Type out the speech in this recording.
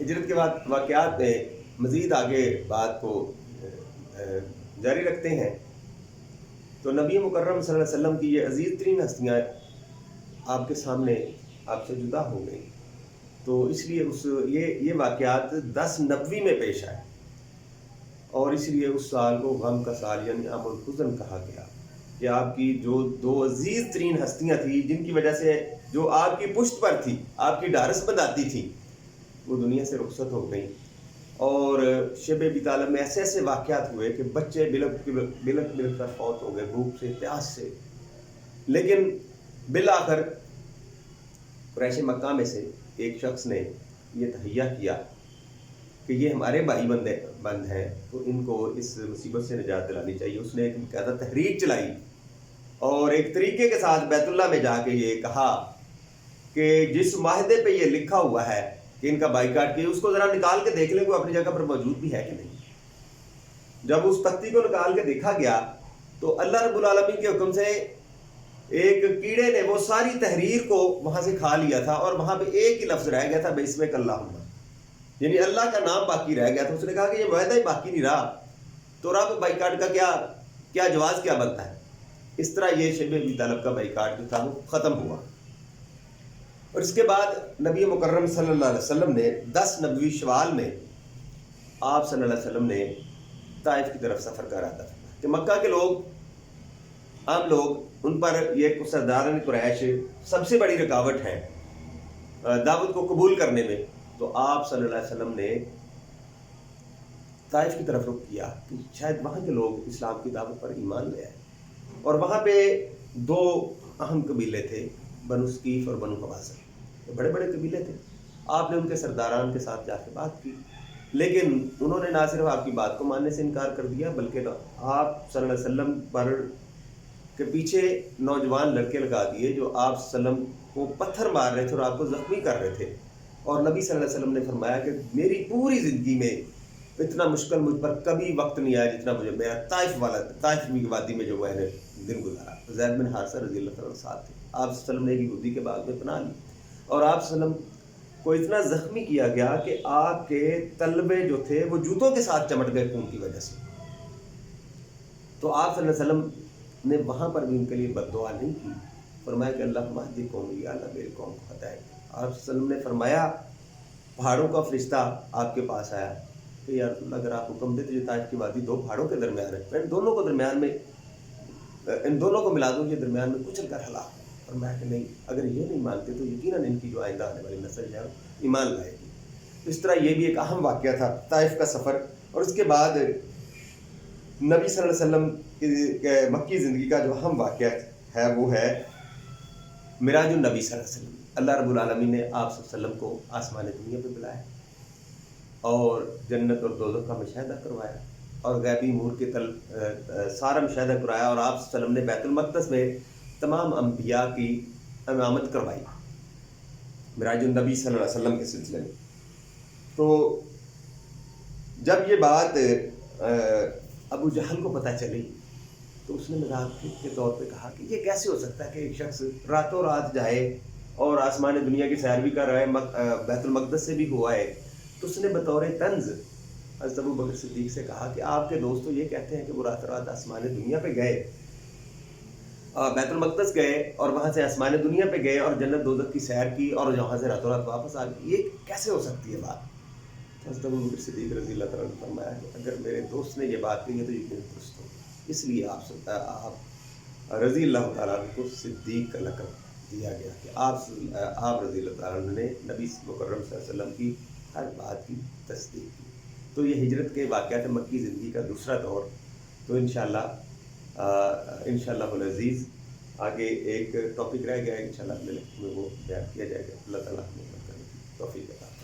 ہجرت کے بعد واقعات میں مزید آگے بات کو جاری رکھتے ہیں تو نبی مکرم صلی اللہ علیہ وسلم کی یہ عزیز ترین ہستیاں آپ کے سامنے آپ سے جدا ہو گئیں، تو اس لیے یہ واقعات 10 نبوی میں پیش آئے، اور اس لیے اس سال کو غم کا سال یعنی عام الحزن کہا گیا کہ آپ کی جو 2 عزیز ترین ہستیاں تھیں، جن کی وجہ سے جو آپ کی پشت پر تھی، آپ کی ڈھارس بندھاتی تھی، وہ دنیا سے رخصت ہو گئیں۔ اور شب ابی طالب میں ایسے ایسے واقعات ہوئے کہ بچے بلک کر فوت ہو گئے، بھوک سے، پیاس سے، لیکن بالآخر قریش مکہ میں سے ایک شخص نے یہ تہیہ کیا کہ یہ ہمارے بھائی بند ہیں، تو ان کو اس مصیبت سے نجات دلانی چاہیے۔ اس نے ایک باقاعدہ تحریک چلائی اور ایک طریقے کے ساتھ بیت اللہ میں جا کے یہ کہا کہ جس معاہدے پہ یہ لکھا ہوا ہے کہ ان کا بائیکاٹ کیے، اس کو ذرا نکال کے دیکھ لیں کہ وہ اپنی جگہ پر موجود بھی ہے کہ نہیں۔ جب اس تختی کو نکال کے دیکھا گیا تو اللہ رب العالمین کے حکم سے ایک کیڑے نے وہ ساری تحریر کو وہاں سے کھا لیا تھا، اور وہاں پہ ایک ہی لفظ رہ گیا تھا، بِسْمِکَ اللہم، یعنی اللہ کا نام باقی رہ گیا تھا۔ اس نے کہا کہ یہ معاہدہ ہی باقی نہیں رہا تو رب بائیکاٹ کا کیا جواز کیا بنتا ہے۔ اس طرح یہ شب ابی طالب کا بائیکاٹ جو تھا وہ ختم ہوا، اور اس کے بعد نبی مکرم صلی اللہ علیہ وسلم نے 10 نبوی شوال میں آپ صلی اللہ علیہ وسلم نے طائف کی طرف سفر کا ارادہ فرمایا کہ مکہ کے لوگ، عام لوگ، ان پر یہ سرداران قریش سب سے بڑی رکاوٹ ہے دعوت کو قبول کرنے میں، تو آپ صلی اللہ علیہ وسلم نے طائف کی طرف رخ کیا کہ شاید وہاں کے لوگ اسلام کی دعوت پر ایمان لے آئے۔ اور وہاں پہ 2 اہم قبیلے تھے، بنو ثقیف اور بنو حوازن، بڑے بڑے قبیلے تھے۔ آپ نے ان کے سرداران کے ساتھ جا کے بات کی، لیکن انہوں نے نہ صرف آپ کی بات کو ماننے سے انکار کر دیا، بلکہ آپ صلی اللہ علیہ وسلم پر کے پیچھے نوجوان لڑکے لگا دیے جو آپ صلی اللہ علیہ وسلم کو پتھر مار رہے تھے اور آپ کو زخمی کر رہے تھے۔ اور نبی صلی اللہ علیہ وسلم نے فرمایا کہ میری پوری زندگی میں اتنا مشکل مجھ پر کبھی وقت نہیں آیا جتنا مجھے میرا طائف کی وادی میں جو میں نے دن گزارا۔ زید بن حارثہ رضی اللہ تعالیٰ ساتھ تھے۔ آپ صلی اللہ علیہ وسلم نے ایک یہودی کے باغ میں پناہ لی، اور آپ صلی اللہ علیہ وسلم کو اتنا زخمی کیا گیا کہ آپ کے تلبے جو تھے وہ جوتوں کے ساتھ چمٹ گئے خون کی وجہ سے۔ تو آپ صلی اللہ علیہ وسلم نے وہاں پر بھی ان کے لیے بد دعا نہیں کی، فرمایا کہ اللہ مہدی قومی، یا اللہ میری قوم کو ہدایت۔ آپ صلی اللہ علیہ وسلم نے فرمایا، پہاڑوں کا فرشتہ آپ کے پاس آیا کہ یا رسول اللہ اگر آپ حکم دے تو یہ طائف کی وادی 2 پہاڑوں کے درمیان ہے، میں ان دونوں کو ملا دوں، یہ درمیان میں کچل کر ہلاک۔ فرمایا کہ نہیں، اگر یہ نہیں مانتے تو یقیناً ان کی جو آئندہ آنے والی نسل ہے ایمان لائے گی۔ اس طرح یہ بھی ایک اہم واقعہ تھا طائف کا سفر۔ اور اس کے بعد نبی صلی اللہ علیہ وسلم کی مکی زندگی کا جو اہم واقعہ ہے وہ ہے معراج النبی صلی اللہ علیہ وسلم۔ اللہ رب العالمین نے آپ صلی اللہ علیہ وسلم کو آسمان دنیا پہ بلایا اور جنت اور دوزخ کا مشاہدہ کروایا، اور غیبی امور کے سارا مشاہدہ کرایا، اور آپ صلی اللہ علیہ وسلم نے بیت المقدس میں تمام انبیاء کی امامت کروائی معراج النبی صلی اللہ علیہ وسلم کے سلسلے میں۔ تو جب یہ بات ابو جہل کو پتہ چلی تو اس نے مذاق کے طور پہ کہا کہ یہ کیسے ہو سکتا ہے کہ ایک شخص راتوں رات جائے اور آسمان دنیا کی سیر بھی کر رہا ہے، بیت المقدس سے بھی ہوا ہے۔ تو اس نے بطور طنز حضرت ابو بکر صدیق سے کہا کہ آپ کے دوست تو یہ کہتے ہیں کہ وہ راتوں رات آسمان دنیا پہ گئے، بیت المقدس گئے اور وہاں سے آسمان دنیا پہ گئے اور جنت دوزخ کی سیر کی اور وہاں سے راتوں رات واپس آ گئے، یہ کیسے ہو سکتی ہے بات؟ حضرت ابو بکر صدیق رضی اللہ تعالیٰ نے فرمایا کہ اگر میرے دوست نے یہ بات کہی ہے تو یقیناً درست ہوگی۔ اس لیے آپ رضی اللہ تعالیٰ کو صدیق کا لقب دیا گیا کہ آپ رضی اللہ تعالیٰ نے نبی مکرم صلی اللہ علیہ وسلم کی ہر بات کی تصدیق کی۔ تو یہ ہجرت کے واقعات مکی زندگی کا دوسرا دور۔ تو انشاءاللہ العزیز آگے ایک ٹاپک رہ گیا ہے، انشاءاللہ اگلے لیکچر میں وہ بیان کیا جائے گا۔ اللہ تعالیٰ ہمیں توفیق عطا فرمائے۔